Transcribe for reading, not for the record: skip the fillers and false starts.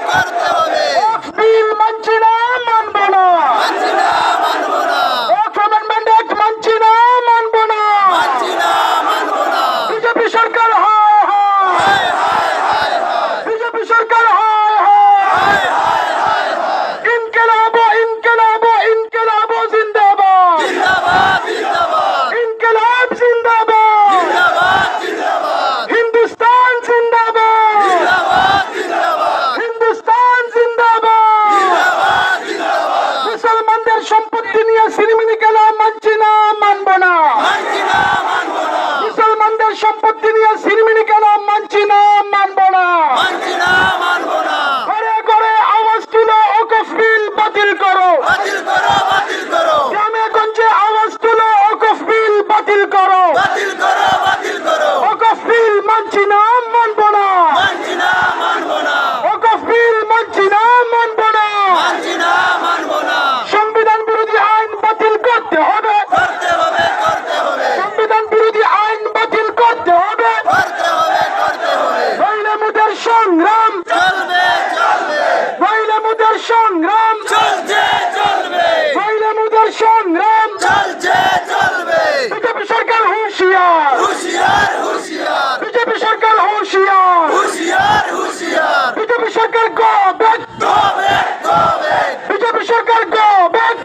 করতে হবে। ওয়াকফ বিল মানছি না, মানব না। মানছি না, মানব না। ওয়াকফ অ্যামেন্ডমেন্ট অ্যাক্ট মানছি না, মানব না। মানছি না, মানব না। বিজেপি সরকার হায় হায়, হায়, হায়, হায়, হায়। বিজেপি সরকার হায় হায়। হায়, হায়, হায়, হায়। ইনকিলাব ইনকিলাব ইনকিলাব জিন্দাবাদ, জিন্দাবাদ, জিন্দাবাদ। ইনকিলাব জিন্দাবাদ, জিন্দাবাদ, জিন্দাবাদ। হিন্দুস্তান জিন্দাবাদ, জিন্দাবাদ, জিন্দাবাদ। হিন্দুস্তান জিন্দাবাদ। জিন্দাবাদ, জিন্দাবাদ। মুসলমানদের সম্পত্তি নিয়ে সিনেমিনি খেলা মানছি না, মানব না। মানছি না, মানব না। মুসলমানদের সম্পত্তি নিয়ে সিনেমিনি খেলা মানছি না, মানব না। মানছি না, মানব না। ঘরে ঘরে আওয়াজ তুলো, ওয়াকফ বিল বাতিল করো। বাতিল করো, বাতিল করো। গ্রামে গঞ্জে আওয়াজ তুলো, ওয়াকফ বিল বাতিল করো। বাতিল করো, বাতিল করো। ওয়াকফ বিল মানছি না, মানব না। মানছি না, মানব না। ওয়াকফ বিল মানছি না, মানব